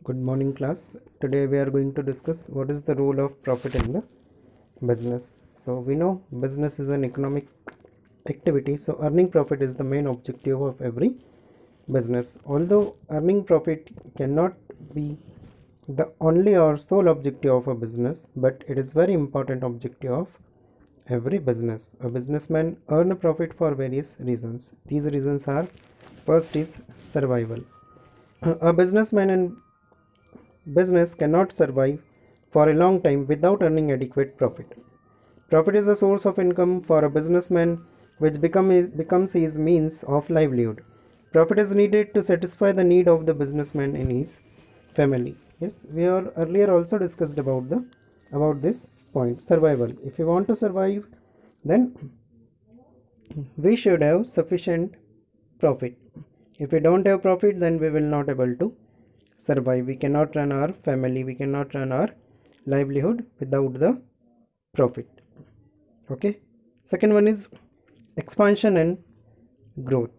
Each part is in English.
Good morning, class. Today we are going to discuss what is the role of profit in the business. So we know business is an economic activity, so earning profit is the main objective of every business. Although earning profit cannot be the only or sole objective of a business, but it is very important objective of every business. A businessman earn a profit for various reasons. These reasons are: first is survival. A businessman in business cannot survive for a long time without earning adequate profit. Profit is a source of income for a businessman which becomes his means of livelihood. Profit is needed to satisfy the need of the businessman in his family. Yes, we are earlier also discussed about this point, survival. If you want to survive, then we should have sufficient profit. If we don't have profit, then we will not able to survive. We cannot run our family, we cannot run our livelihood without the profit. Okay, second one is expansion and growth.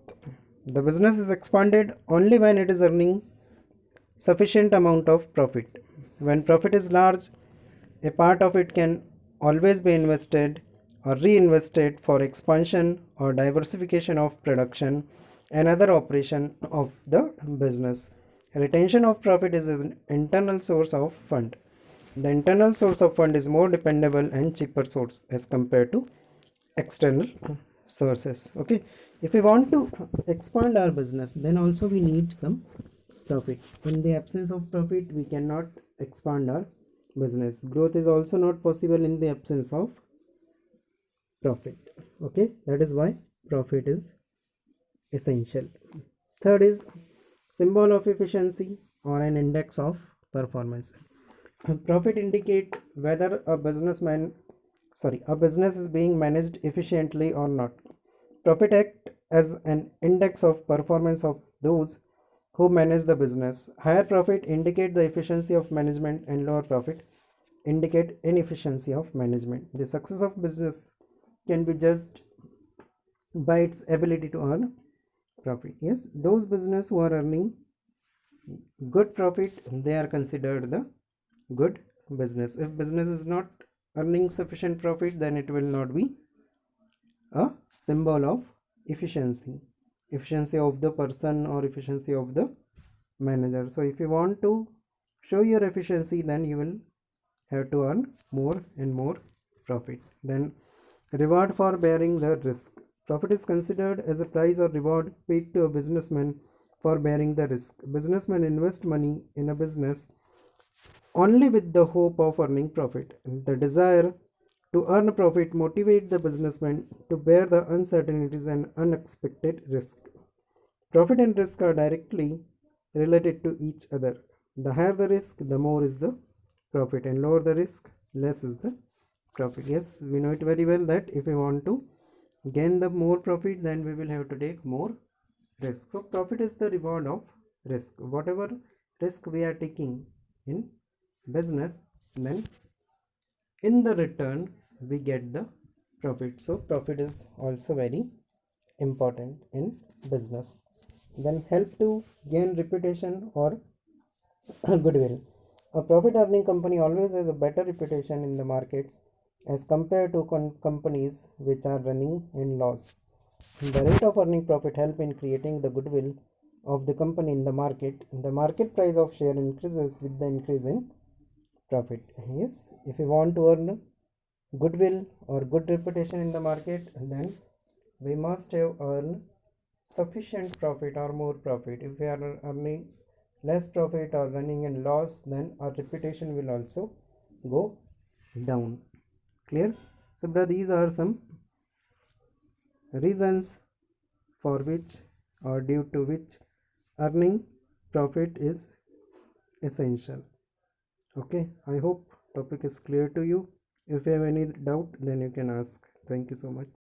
The business is expanded only when it is earning sufficient amount of profit. When profit is large, a part of it can always be invested or reinvested for expansion or diversification of production and other operation of the business. Retention of profit is an internal source of fund. The internal source of fund is more dependable and cheaper source as compared to external sources. Okay, if we want to expand our business, then also we need some profit. In the absence of profit, we cannot expand our business. Growth is also not possible in the absence of profit. Okay, that is why profit is essential. Third is symbol of efficiency or an index of performance. Profit indicate whether a business is being managed efficiently or not. Profit act as an index of performance of those who manage the business. Higher profit indicate the efficiency of management and lower profit indicate inefficiency of management. The success of business can be judged by its ability to earn profit. Yes, those business who are earning good profit, they are considered the good business. If business is not earning sufficient profit, then it will not be a symbol of efficiency of the person or efficiency of the manager. So if you want to show your efficiency, then you will have to earn more and more profit. Then reward for bearing the risk. Profit is considered as a prize or reward paid to a businessman for bearing the risk. Businessmen invest money in a business only with the hope of earning profit. The desire to earn profit motivates the businessman to bear the uncertainties and unexpected risk. Profit and risk are directly related to each other. The higher the risk, the more is the profit, and lower the risk, less is the profit. Yes, we know it very well that if we want to gain the more profit, then we will have to take more risk. So profit is the reward of risk. Whatever risk we are taking in business, then in the return we get the profit. So profit is also very important in business. Then help to gain reputation or goodwill. A profit earning company always has a better reputation in the market as compared to companies which are running in loss. The rate of earning profit help in creating the goodwill of the company in the market. The market price of share increases with the increase in profit. Yes, if you want to earn goodwill or good reputation in the market, then we must have earned sufficient profit or more profit. If we are earning less profit or running in loss, then our reputation will also go down. Clear? So brother, these are some reasons for which or due to which earning profit is essential. Okay, I hope topic is clear to you. If you have any doubt, then you can ask. Thank you so much.